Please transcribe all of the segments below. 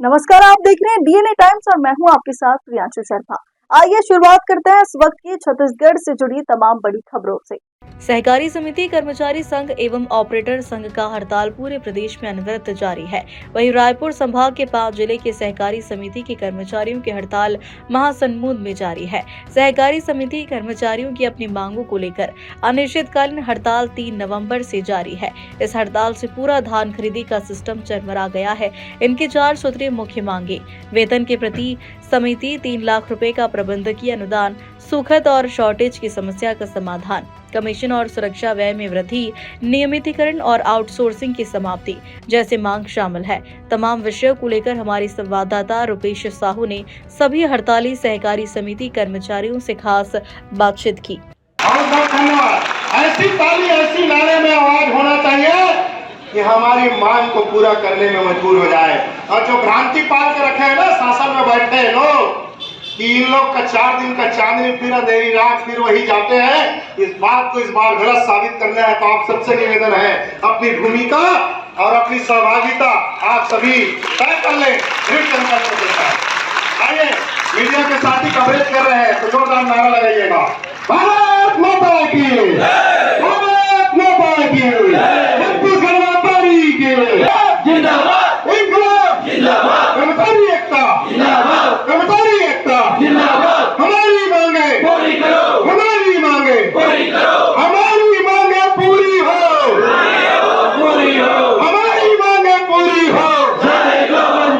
नमस्कार, आप देख रहे हैं डीएनए टाइम्स और मैं हूं आपके साथ प्रियांशु शर्मा। आइए शुरुआत करते हैं इस वक्त की छत्तीसगढ़ से जुड़ी तमाम बड़ी खबरों से। सहकारी समिति कर्मचारी संघ एवं ऑपरेटर संघ का हड़ताल पूरे प्रदेश में अनवरत जारी है। वहीं रायपुर संभाग के 5 जिले के सहकारी समिति के कर्मचारियों की हड़ताल महासमुंद में जारी है। सहकारी समिति कर्मचारियों की अपनी मांगों को लेकर अनिश्चितकालीन हड़ताल 3 नवंबर से जारी है। इस हड़ताल से पूरा धान खरीदी का सिस्टम चरमरा गया है। इनके 4 सूत्रीय मुख्य मांगे: वेतन के प्रति समिति 3 लाख रुपए का प्रबंधकीय अनुदान, सूखत और शॉर्टेज की समस्या का समाधान, कमीशन और सुरक्षा व्यय में वृद्धि, नियमितीकरण और आउटसोर्सिंग की समाप्ति जैसे मांग शामिल है। तमाम विषयों को लेकर हमारी संवाददाता रुपेश साहू ने सभी हड़ताली सहकारी समिति कर्मचारियों से खास बातचीत की। ऐसी ताली, ऐसी नारे में आवाज होना चाहिए कि हमारी मांग को पूरा करने में मजबूर हो जाए। और जो भ्रांति पाल के रखे हैं ना शासन में बैठे हैं लोग कि इन लोग का 4 दिन का चांदनी फिर अंधेरी रात फिर वही जाते हैं, इस बात को इस बार गलत साबित करना है। तो आप सबसे निवेदन है, अपनी भूमिका और अपनी सहभागिता आप सभी तय कर लें। आइए, मीडिया के साथी कवरेज कर रहे हैं तो जोरदार नारा लगाइएगा, भारत माता की, भारत माता की, छत्तीसगढ़ माता की जिंदाबाद, इंकलाब जिंदाबाद, कर्मचारी एकता जिंदाबाद, कर्मचारी एकता जिंदाबाद। हमारी मांगे पूरी करो, हमारी मांगे पूरी करो, हमारी मांगे पूरी हो, पूरी हो, हमारी मांगे पूरी हो,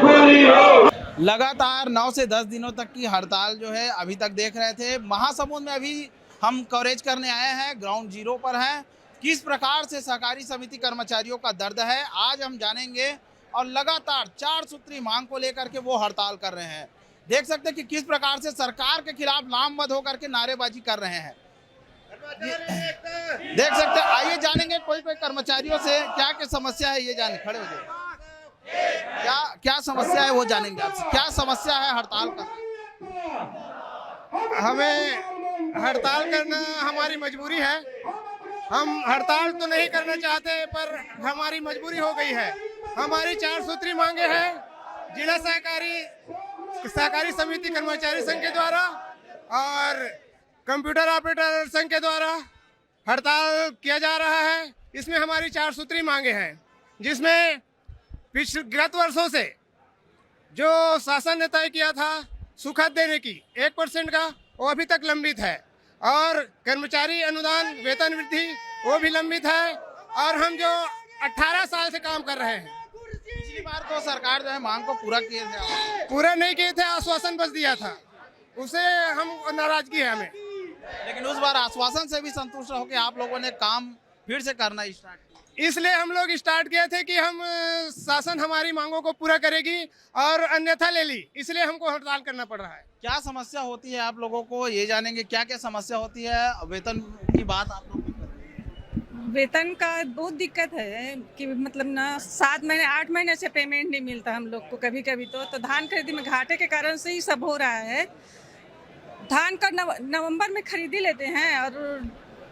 पूरी हो। लगातार 9 से 10 दिनों तक की हड़ताल जो है अभी तक देख रहे थे। महासमुंद में अभी हम कवरेज करने आए हैं, ग्राउंड जीरो पर हैं। किस प्रकार से सहकारी समिति कर्मचारियों का दर्द है आज हम जानेंगे और लगातार 4 सूत्री मांग को लेकर के वो हड़ताल कर रहे हैं। देख सकते हैं कि किस प्रकार से सरकार के खिलाफ लामबंद होकर के नारेबाजी कर रहे हैं। देख सकते हैं, आइए जानेंगे कोई कर्मचारियों से क्या क्या समस्या है, ये जाने खड़े हो जाए। क्या समस्या है वो जानेंगे आपसे। क्या समस्या है हड़ताल का? हमें हड़ताल करना हमारी मजबूरी है। हम हड़ताल तो नहीं करना चाहते पर हमारी मजबूरी हो गई है। हमारी 4 सूत्री मांगे हैं जिला सहकारी समिति कर्मचारी संघ के द्वारा और कंप्यूटर ऑपरेटर संघ के द्वारा हड़ताल किया जा रहा है। इसमें हमारी 4 सूत्री मांगे हैं जिसमें गत वर्षों से जो शासन ने तय किया था सूखत देने की 1% का, वो अभी तक लंबित है और कर्मचारी अनुदान वेतन वृद्धि वो भी लंबित है। और हम जो 18 साल से काम कर रहे हैं, पिछली बार तो सरकार जो है मांग को पूरा किए थे, पूरा नहीं किए थे, आश्वासन बस दिया था, उसे हम नाराजगी है हमें। लेकिन उस बार आश्वासन से भी संतुष्ट होकर आप लोगों ने काम फिर से करना स्टार्ट किया। इसलिए हम लोग स्टार्ट किए थे कि हम शासन हमारी मांगों को पूरा करेगी और अन्यथा ले ली, इसलिए हमको हड़ताल करना पड़ रहा है। क्या समस्या होती है आप लोगों को, ये जानेंगे क्या क्या समस्या होती है। वेतन की बात आप लोग वेतन का बहुत दिक्कत है कि मतलब ना 7 महीने 8 महीने से पेमेंट नहीं मिलता हम लोग को। कभी कभी तो धान खरीदी में घाटे के कारण से ही सब हो रहा है। धान का नवंबर में खरीदी लेते हैं और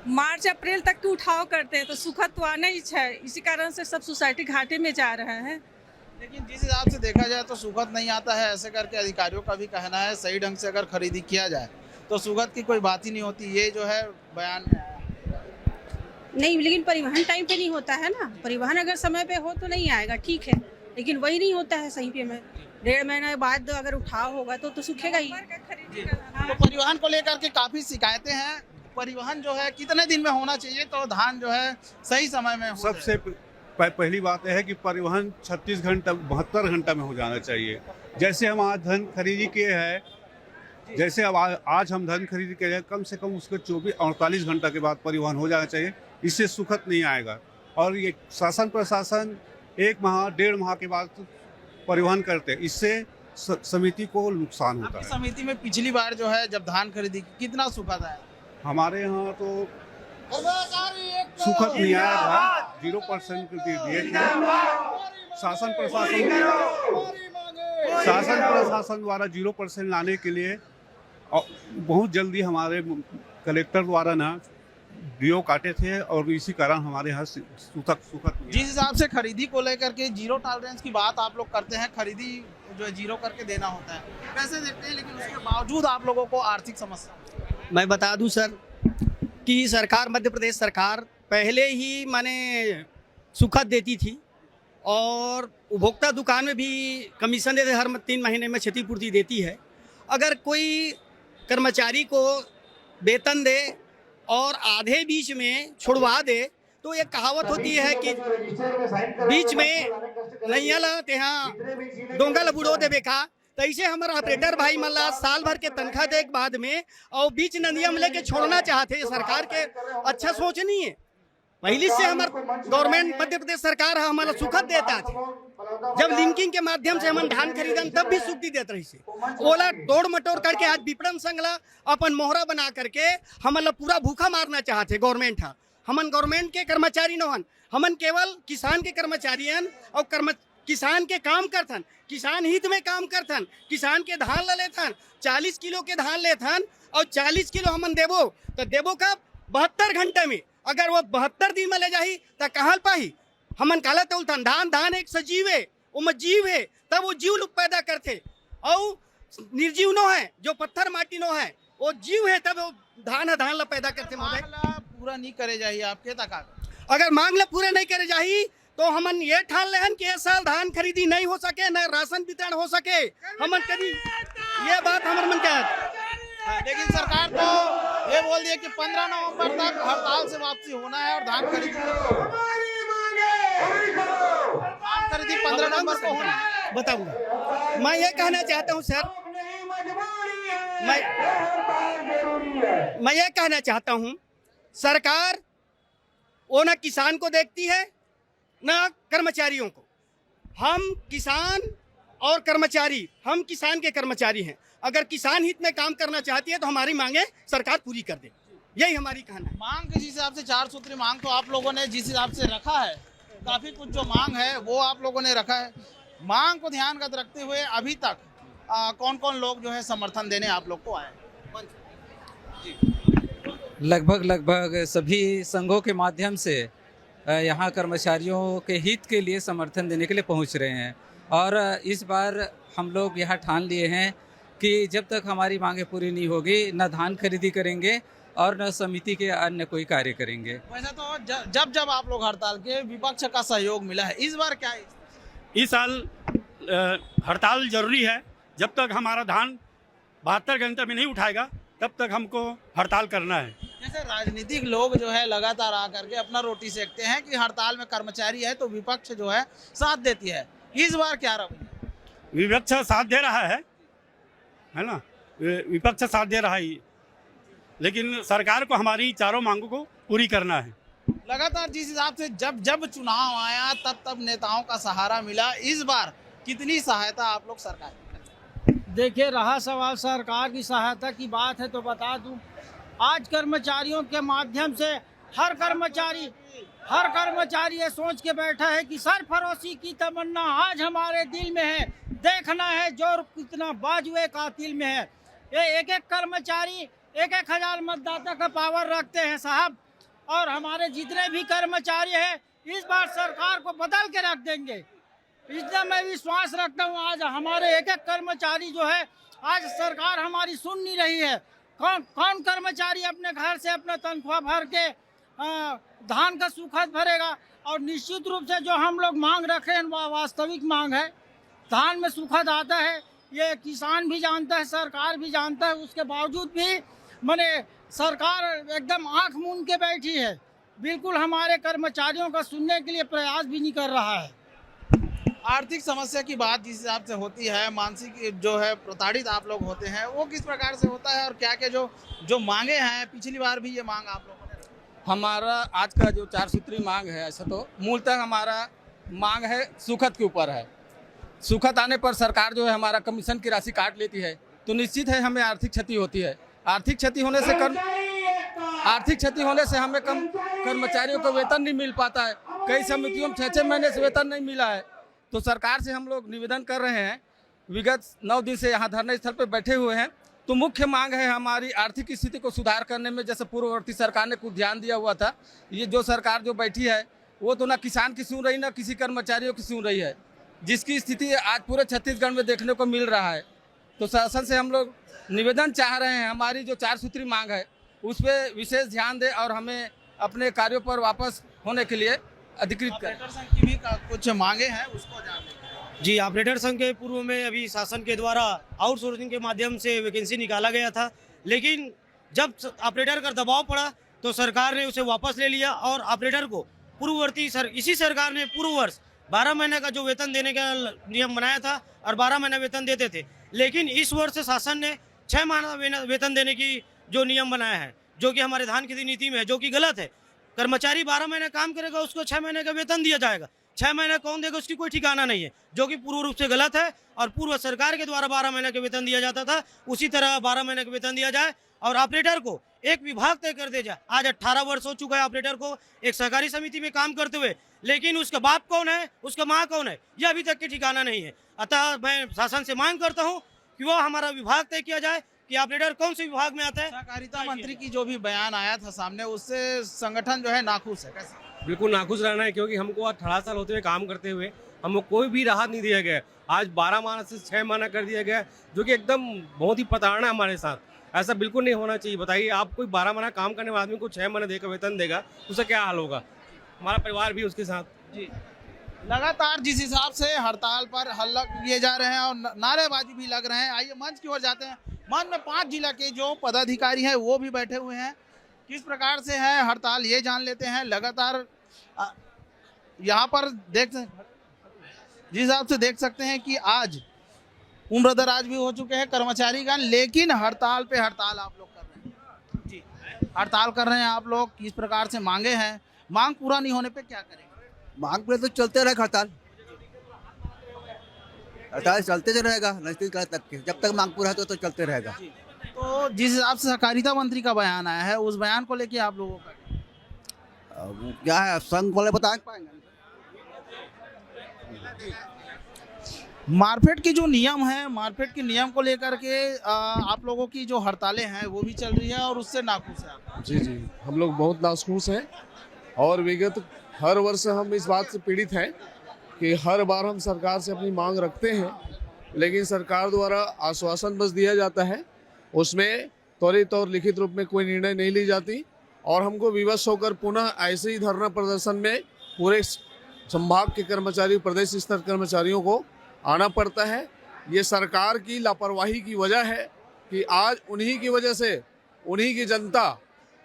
मार्च अप्रैल तक की उठाव करते हैं, तो सुखद तो आना ही है। इसी कारण से सब सोसाइटी घाटे में जा रहे हैं। लेकिन जिस हिसाब से देखा जाए तो सुगत नहीं आता है, ऐसे करके अधिकारियों का भी कहना है। सही ढंग से अगर खरीदी किया जाए तो सुगत की कोई बात ही नहीं होती, ये जो है बयान है। नहीं, लेकिन परिवहन टाइम पे नहीं होता है ना। परिवहन अगर समय पे हो तो नहीं आएगा, ठीक है, लेकिन वही नहीं होता है सही पे में। 1.5 महीने बाद अगर उठाव होगा तो सूखेगा ही। तो परिवहन को लेकर के काफी शिकायतें हैं। परिवहन जो है कितने दिन में होना चाहिए तो धान जो है सही समय में हो? सबसे पहली बात यह है कि परिवहन 36 घंटा 72 घंटा में हो जाना चाहिए। जैसे हम आज धन खरीदी किए हैं, जैसे अब आज हम धन खरीदी किए हैं, कम से कम उसके 24-48 घंटा के बाद परिवहन हो जाना चाहिए। इससे सुखद नहीं आएगा। और ये शासन प्रशासन 1 माह 1.5 माह के बाद परिवहन करते हैं, इससे समिति को नुकसान होता है। समिति में पिछली बार जो है जब धान खरीदी कितना सुखद आया? हमारे यहाँ तो सुखद नहीं आया था, 0% दिए थे। शासन प्रशासन द्वारा 0% लाने के लिए बहुत जल्दी हमारे कलेक्टर द्वारा ना डीओ काटे थे और इसी कारण हमारे यहाँ सुखद जिस हिसाब से खरीदी को लेकर के 0 टॉलरेंस की बात आप लोग करते हैं, खरीदी जो है जीरो करके देना होता है, कैसे देखते हैं? लेकिन उसके बावजूद आप लोगों को आर्थिक समस्या। मैं बता दूं सर कि सरकार, मध्य प्रदेश सरकार पहले ही माने सुखद देती थी और उपभोक्ता दुकान में भी कमीशन देते, हर 3 महीने में क्षतिपूर्ति देती है। अगर कोई कर्मचारी को वेतन दे और आधे बीच में छुड़वा दे तो एक कहावत होती है कि बीच में नैया लगाते हैं डोंगा लबुड़ो देवे का। तो ऐसे हमारा ऑपरेटर भाई मल्ला साल भर के तनख्वाह दे के बाद में और बीच नदिया में लेके छोड़ना चाहते, सरकार के अच्छा सोच नहीं है। पहले से हमारा गवर्नमेंट मध्य प्रदेश सरकार हमारा सुखद देता था, जब लिंकिंग के माध्यम से हम धान खरीदन तब भी सुक्ति देते रही से। ओला तोड़ मटोड़ करके आज विपणन संघला अपन मोहरा बना करके हमारा पूरा भूखा मारना चाहते गवर्नमेंट है। हमन गवर्नमेंट के कर्मचारी न हन, हमन केवल किसान के कर्मचारी हन और किसान के काम करथन, किसान हित में काम करथन। किसान के धान ले लेथन, 40 किलो के धान लेथन और 40 किलो हमन देबो तो देबो कब? 72 घंटे में। अगर वो 72 दिन में ले जाही तो कहाँ पाही? हमन काला तौलथन धान एक सजीव है, वो जीव है, तब वो जीव लोग पैदा करते और निर्जीव नो है, जो पत्थर माटी नो है वो जीव है, तब वो धान ला पैदा करते। पूरा नहीं करे जाइए आपके तक, अगर मांग ला पूरे नहीं करे जाही तो हमन ये ठान लेहन कि इस साल धान खरीदी नहीं हो सके, न राशन वितरण हो सके। हमन कभी ये बात हमारे मन का है। लेकिन सरकार तो ये बोल दिया कि 15 नवंबर तक हड़ताल से वापसी होना है और धान खरीदी 15 नवंबर को होना है। बताऊंगा, मैं ये कहना चाहता हूँ सर, मैं ये कहना चाहता हूँ सरकार वो न किसान को देखती है न कर्मचारियों को। हम किसान और कर्मचारी, हम किसान के कर्मचारी हैं। अगर किसान हित में काम करना चाहती है तो हमारी मांगे सरकार पूरी कर दे, यही हमारी कहना है। मांग के हिसाब से 4 सूत्री मांग तो आप लोगों ने जिस हिसाब से रखा है, काफी कुछ जो मांग है वो आप लोगों ने रखा है। मांग को ध्यानगत रखते हुए अभी तक कौन कौन लोग जो है समर्थन देने आप लोग को आए? लगभग सभी संघों के माध्यम से यहाँ कर्मचारियों के हित के लिए समर्थन देने के लिए पहुँच रहे हैं। और इस बार हम लोग यहाँ ठान लिए हैं कि जब तक हमारी मांगें पूरी नहीं होगी न धान खरीदी करेंगे और न समिति के अन्य कोई कार्य करेंगे। वैसे तो जब आप लोग हड़ताल के विपक्ष का सहयोग मिला है, इस बार क्या है? इस साल हड़ताल जरूरी है। जब तक हमारा धान 72 घंटे में नहीं उठाएगा तब तक हमको हड़ताल करना है। जैसे राजनीतिक लोग जो है लगातार आकर के अपना रोटी सेकते हैं कि हड़ताल में कर्मचारी है तो विपक्ष जो है साथ देती है, इस बार क्या रवैया? विपक्ष साथ दे रहा है ना, विपक्ष साथ दे रहा है, लेकिन सरकार को हमारी चारों मांगों को पूरी करना है। लगातार जिस हिसाब से जब चुनाव आया तब नेताओं का सहारा मिला, इस बार कितनी सहायता आप लोग सरकार? देखिए, रहा सवाल सरकार की सहायता की बात है तो बता दूं, आज कर्मचारियों के माध्यम से हर कर्मचारी ये सोच के बैठा है कि सरफरोशी की तमन्ना आज हमारे दिल में है, देखना है जोर कितना बाजुए कातिल में है। ये एक कर्मचारी 1,000 मतदाता का पावर रखते हैं साहब, और हमारे जितने भी कर्मचारी हैं इस बार सरकार को बदल के रख देंगे, इतना मैं विश्वास रखता हूँ। आज हमारे एक कर्मचारी जो है, आज सरकार हमारी सुन नहीं रही है। कौन कर्मचारी अपने घर से अपना तनख्वाह भर के धान का सुखद भरेगा? और निश्चित रूप से जो हम लोग मांग रखे हैं वह वास्तविक मांग है। धान में सुखद आता है, ये किसान भी जानता है, सरकार भी जानता है। उसके बावजूद भी माने सरकार एकदम आंख मूंद के बैठी है, बिल्कुल हमारे कर्मचारियों का सुनने के लिए प्रयास भी नहीं कर रहा है। आर्थिक समस्या की बात जिस हिसाब से होती है, मानसिक जो है प्रताड़ित आप लोग होते हैं, वो किस प्रकार से होता है और क्या क्या जो मांगे हैं? पिछली बार भी ये मांग आप लोगों ने? हमारा आज का जो 4 सूत्री मांग है, ऐसा तो मूलतः हमारा मांग है सुखद के ऊपर है। सुखद आने पर सरकार जो है हमारा कमीशन की राशि काट लेती है, तो निश्चित है हमें आर्थिक क्षति होती है। आर्थिक क्षति होने से हमें कम कर्मचारियों को वेतन नहीं मिल पाता है। कई समितियों में 6-6 महीने से वेतन नहीं मिला है। तो सरकार से हम लोग निवेदन कर रहे हैं, विगत 9 दिन से यहाँ धरने स्थल पर बैठे हुए हैं। तो मुख्य मांग है हमारी आर्थिक स्थिति को सुधार करने में, जैसे पूर्ववर्ती सरकार ने कुछ ध्यान दिया हुआ था। ये जो सरकार जो बैठी है वो तो ना किसान की सुन रही, ना किसी कर्मचारियों की सुन रही है। जिसकी स्थिति आज पूरे छत्तीसगढ़ में देखने को मिल रहा है। तो शासन से हम लोग निवेदन चाह रहे हैं, हमारी जो 4 सूत्री मांग है उस पर विशेष ध्यान दे और हमें अपने कार्यों पर वापस होने के लिए अधिकृत करें। ऑपरेटर संघ की भी कुछ मांगे हैं, उसको जान लें। जी, ऑपरेटर संघ के पूर्व में अभी शासन के द्वारा आउटसोर्सिंग के माध्यम से वैकेंसी निकाला गया था, लेकिन जब ऑपरेटर का दबाव पड़ा तो सरकार ने उसे वापस ले लिया और ऑपरेटर को पूर्ववर्ती इसी सरकार ने पूर्व वर्ष 12 महीने का जो वेतन देने का नियम बनाया था और 12 महीना वेतन देते थे, लेकिन इस वर्ष शासन ने 6 महीना वेतन देने की जो नियम बनाया है, जो कि हमारे धान खेती नीति में है, जो कि गलत है। कर्मचारी 12 महीने काम करेगा, उसको 6 महीने का वेतन दिया जाएगा। 6 महीने कौन देगा उसकी कोई ठिकाना नहीं है, जो कि पूर्ण रूप से गलत है। और पूर्व सरकार के द्वारा 12 महीने का वेतन दिया जाता था, उसी तरह 12 महीने का वेतन दिया जाए और ऑपरेटर को एक विभाग तय कर दे जाए। आज 18 वर्ष हो चुका है ऑपरेटर को एक सहकारी समिति में काम करते हुए, लेकिन उसका बाप कौन है, उसका माँ कौन है, यह अभी तक के ठिकाना नहीं है। अतः मैं शासन से मांग करता हूँ कि वो हमारा विभाग तय किया जाए कि ऑपरेटर कौन से विभाग में आता है। सहकारिता मंत्री की जो भी बयान आया था सामने, उससे संगठन जो है नाखुश है। कैसे? बिल्कुल नाखुश रहना है, क्योंकि हमको आज 18 साल होते हुए काम करते हुए हमको कोई भी राहत नहीं दिया गया। आज 12 महीना से 6 महीना कर दिया गया, जो कि एकदम बहुत ही प्रताड़ना है हमारे साथ। ऐसा बिल्कुल नहीं होना चाहिए। बताइए, आप कोई 12 महीना काम करने वाले आदमी को 6 महीने देकर वेतन देगा, उससे क्या हाल होगा? हमारा परिवार भी उसके साथ। जी, लगातार जिस हिसाब से हड़ताल पर हल्ला किए जा रहे हैं और नारेबाजी भी लग रहे हैं, आइए मंच की ओर जाते हैं। मंच में 5 जिला के जो पदाधिकारी हैं वो भी बैठे हुए हैं। किस प्रकार से है हड़ताल ये जान लेते हैं। लगातार यहाँ पर जिस हिसाब से देख सकते हैं कि आज उम्रदराज भी हो चुके हैं कर्मचारीगण, लेकिन हड़ताल पे हड़ताल आप लोग कर रहे हैं। जी, हड़ताल कर रहे हैं आप लोग, किस प्रकार से मांगे हैं, मांग पूरा नहीं होने पे क्या करेंगे? मांग पे तो चलते रहेगा हड़ताल, हड़ताल चलते तो रहेगा नजदीक तक के, जब तक मांग पूरा है तो चलते रहेगा। तो जिस हिसाब से सहकारिता मंत्री का बयान आया है, उस बयान को लेके आप लोगों का क्या है, संघ वाले बता पाएंगे। मारपीट की जो नियम है, मारपीट के नियम को लेकर के आप लोगों की जो हड़तालें हैं वो भी चल रही है और उससे नाखुश है आप? जी जी, हम लोग बहुत नाखुश हैं और विगत हर वर्ष हम इस बात से पीड़ित हैं कि हर बार हम सरकार से अपनी मांग रखते हैं, लेकिन सरकार द्वारा आश्वासन बस दिया जाता है, उसमें त्वरित और लिखित रूप में कोई निर्णय नहीं ली जाती और हमको विवश होकर पुनः ऐसे ही धरना प्रदर्शन में पूरे संभाग के कर्मचारी, प्रदेश स्तर कर्मचारियों को आना पड़ता है। ये सरकार की लापरवाही की वजह है कि आज उन्हीं की वजह से उन्हीं की जनता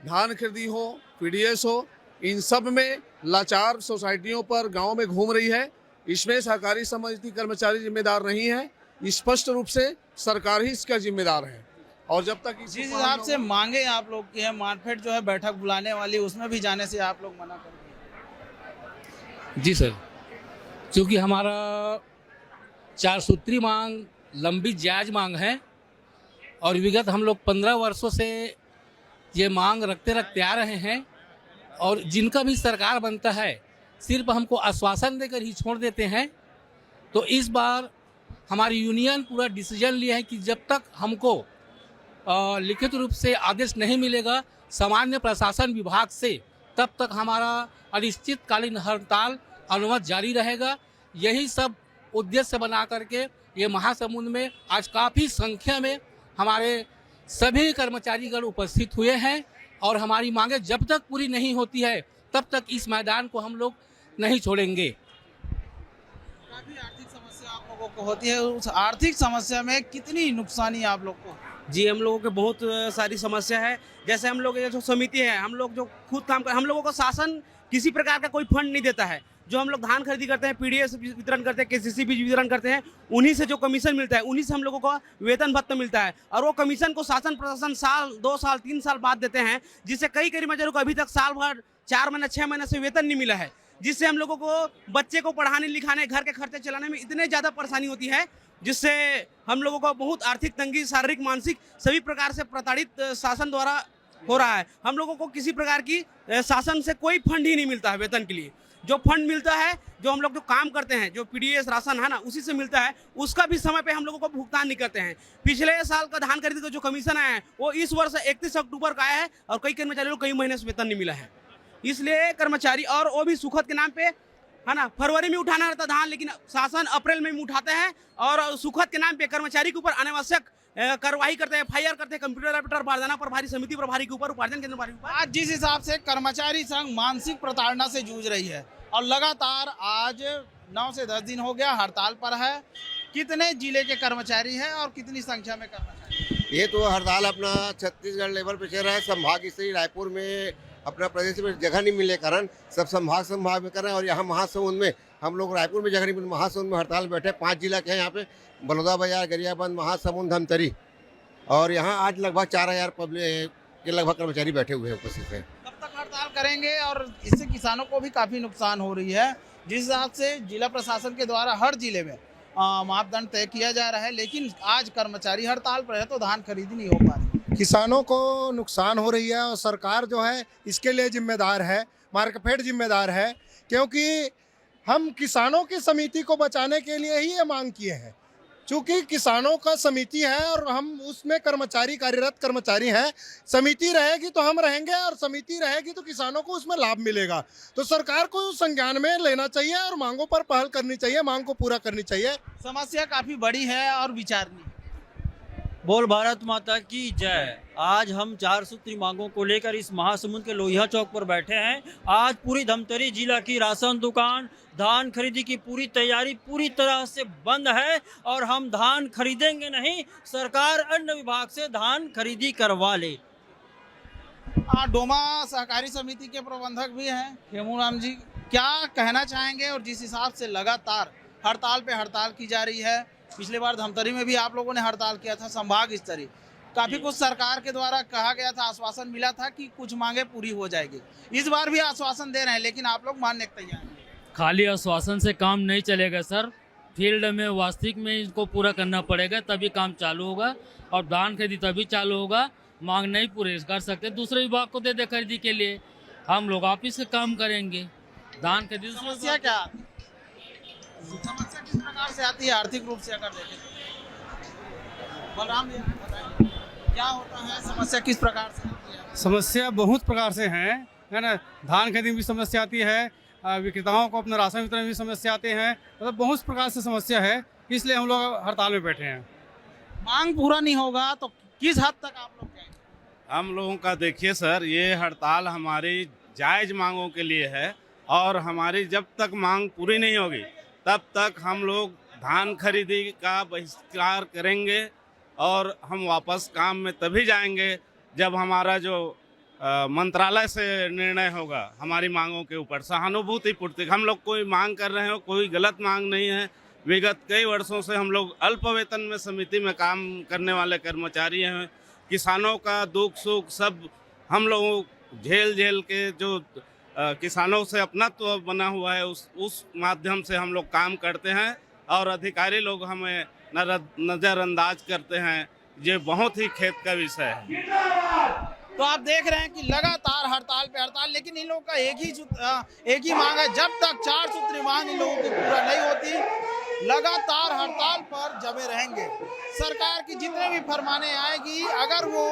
धान खरीदी हो, पीडीएस हो, इन सब में लाचार सोसाइटियों पर गांव में घूम रही है। इसमें सहकारी समिति कर्मचारी जिम्मेदार नहीं है, स्पष्ट रूप से सरकार ही इसका जिम्मेदार है। और जब तक जिस हिसाब से मांगे आप लोग की है, मारपीट जो है बैठक बुलाने वाली, उसमें भी जाने से आप लोग मना कर दिए। जी सर, क्योंकि हमारा 4 सूत्री मांग लंबी जायज मांग है और विगत हम लोग 15 वर्षों से ये मांग रखते आ रहे हैं और जिनका भी सरकार बनता है सिर्फ हमको आश्वासन देकर ही छोड़ देते हैं। तो इस बार हमारी यूनियन पूरा डिसीजन लिया है कि जब तक हमको लिखित रूप से आदेश नहीं मिलेगा सामान्य प्रशासन विभाग से, तब तक हमारा अनिश्चितकालीन हड़ताल अनुमत जारी रहेगा। यही सब उद्देश्य बना करके ये महासमुंद में आज काफ़ी संख्या में हमारे सभी कर्मचारीगण उपस्थित हुए हैं और हमारी मांगे जब तक पूरी नहीं होती है तब तक इस मैदान को हम लोग नहीं छोड़ेंगे। काफी आर्थिक समस्या आप लोगों को होती है, उस आर्थिक समस्या में कितनी नुकसानी आप लोग को? जी, हम लोगों के बहुत सारी समस्या है। जैसे हम लोग जो समिति है, हम लोग जो खुद काम कर, हम लोगों को शासन किसी प्रकार का कोई फंड नहीं देता है। जो हम लोग धान खरीदी करते हैं, पीडीएस वितरण करते हैं, केसीसी बीज वितरण करते हैं, उन्हीं से जो कमीशन मिलता है, उन्हीं से हम लोगों को वेतन भत्ता मिलता है और वो कमीशन को शासन प्रशासन साल 2 साल 3 साल बाद देते हैं, जिससे कई कर्मचारियों को अभी तक साल भर 4 महीने 6 महीने से वेतन नहीं मिला है, जिससे हम लोगों को बच्चे को पढ़ाने लिखाने, घर के खर्चे चलाने में इतने ज़्यादा परेशानी होती है, जिससे हम लोगों को बहुत आर्थिक तंगी, शारीरिक मानसिक सभी प्रकार से प्रताड़ित शासन द्वारा हो रहा है। हम लोगों को किसी प्रकार की शासन से कोई फंड ही नहीं मिलता है वेतन के लिए। जो फंड मिलता है, जो हम लोग जो काम करते हैं, जो पीडीएस राशन है ना, उसी से मिलता है, उसका भी समय पे हम लोगों को भुगतान नहीं करते हैं। पिछले साल का धान खरीदी का जो कमीशन आया है वो इस वर्ष 31 अक्टूबर का आया है और कई कर्मचारियों को कई महीने से वेतन नहीं मिला है। इसलिए कर्मचारी और वो भी सुखद के नाम पे है ना, फरवरी में उठाना रहता धान, लेकिन शासन अप्रैल में उठाते हैं और सुखद के नाम पे कर्मचारी के ऊपर अनावश्यक कार्रवाई करते हैं, FIR करते हैं, कंप्यूटर ऑपरेटर, बारदाना प्रभारी, समिति प्रभारी के ऊपर, उपार्जन केंद्र प्रभारी के ऊपर। आज जिस हिसाब से कर्मचारी संघ मानसिक प्रताड़ना से जूझ रही है और लगातार आज 9 से 10 दिन हो गया हड़ताल पर है, कितने जिले के कर्मचारी हैं और कितनी संख्या में कर्मचारी? ये तो हड़ताल अपना छत्तीसगढ़ लेवल पे चल रहा है। संभाग स्तर रायपुर में अपना प्रदेश में जगह नहीं मिलने कारण सब संभाग में कर रहे हैं, और यहाँ महासमुंद में हम लोग रायपुर में जगह नहीं मिले, महासमुंद में हड़ताल बैठे। 5 जिला के हैं यहाँ पे, बलौदा बाजार, गरियाबंद, महासमुंद, धमतरी, और यहाँ आज लगभग 4000 पब्लिक के लगभग कर्मचारी बैठे हुए हैं, उपस्थित हैं। कब तक हड़ताल करेंगे? और इससे किसानों को भी काफी नुकसान हो रही है। जिस हिसाब से जिला प्रशासन के द्वारा हर जिले में मापदंड तय किया जा रहा है, लेकिन आज कर्मचारी हड़ताल पर है तो धान खरीदी नहीं हो पा रही। किसानों को नुकसान हो रही है और सरकार जो है इसके लिए जिम्मेदार है, मार्कफेड जिम्मेदार है, क्योंकि हम किसानों की समिति को बचाने के लिए ही ये मांग किए हैं। चूँकि किसानों का समिति है और हम उसमें कर्मचारी, कार्यरत कर्मचारी हैं। समिति रहेगी तो हम रहेंगे और समिति रहेगी तो किसानों को उसमें लाभ मिलेगा। तो सरकार को उस संज्ञान में लेना चाहिए और मांगों पर पहल करनी चाहिए, मांग को पूरा करनी चाहिए। समस्या काफी बड़ी है और विचारणीय। बोल भारत माता की जय। आज हम 4 सूत्री मांगों को लेकर इस महासमुंद के लोहिया चौक पर बैठे हैं। आज पूरी धमतरी जिला की राशन दुकान, धान खरीदी की पूरी तैयारी पूरी तरह से बंद है और हम धान खरीदेंगे नहीं, सरकार अन्य विभाग से धान खरीदी करवा ले। डोमा सहकारी समिति के प्रबंधक भी हैं खेमूराम जी, क्या कहना चाहेंगे? और जिस हिसाब से लगातार हड़ताल पे हड़ताल की जा रही है, पिछले बार धमतरी में भी आप लोगों ने हड़ताल किया था संभाग स्तरीय, काफी कुछ सरकार के द्वारा कहा गया था, आश्वासन मिला था कि कुछ मांगे पूरी हो जाएगी। इस बार भी आश्वासन दे रहे हैं, लेकिन आप लोग मानने के तैयार हैं? खाली आश्वासन से काम नहीं चलेगा सर, फील्ड में वास्तविक में इसको पूरा करना पड़ेगा, तभी काम चालू होगा और धान खरीदी तभी चालू होगा। मांग नहीं पूरे कर सकते, दूसरे विभाग को दे दे खरीदी के लिए, हम लोग ऑफिस से काम करेंगे। धान खरीदी समस्या क्या आती है? समस्या किस प्रकार से आती है आर्थिक रूप से अगर देखें? बलराम जी बताएं, क्या होता है, समस्या किस प्रकार से आती है? समस्या बहुत प्रकार से है ना। धान खरीदी में भी समस्या आती है, विक्रेताओं को अपना राशन वितरण में भी समस्या आते हैं, मतलब बहुत प्रकार से समस्या है, इसलिए हम लोग हड़ताल में बैठे हैं। मांग पूरा नहीं होगा तो किस हद तक आप लोग कहेंगे? हम लोगों का देखिए सर, ये हड़ताल हमारी जायज मांगों के लिए है और हमारी जब तक मांग पूरी नहीं होगी तब तक हम लोग धान खरीदी का बहिष्कार करेंगे और हम वापस काम में तभी जाएंगे जब हमारा जो मंत्रालय से निर्णय होगा हमारी मांगों के ऊपर सहानुभूति पूर्ति। हम लोग कोई मांग कर रहे हो, कोई गलत मांग नहीं है। विगत कई वर्षों से हम लोग अल्प वेतन में समिति में काम करने वाले कर्मचारी हैं। किसानों का दुख सुख सब हम लोग झेल के जो किसानों से अपनत्व बना हुआ है उस माध्यम से हम लोग काम करते हैं और अधिकारी लोग हमें नज़रअंदाज करते हैं। ये बहुत ही खेद का विषय है। तो आप देख रहे हैं कि लगातार हड़ताल पे हड़ताल, लेकिन इन लोगों का एक ही मांग है, जब तक 4 सूत्री मांग इन लोगों की पूरा नहीं होती लगातार हड़ताल पर जमे रहेंगे। सरकार की जितने भी फरमाने आएगी, अगर वो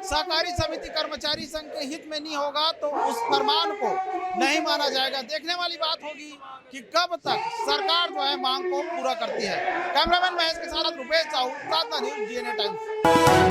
सहकारी समिति कर्मचारी संघ के हित में नहीं होगा तो उस फरमान को नहीं माना जाएगा। देखने वाली बात होगी कि कब तक सरकार जो है मांग को पूरा करती है। कैमरामैन महेश के साथ रुपेश साहू, साधना न्यूज़, DNA टाइम्स।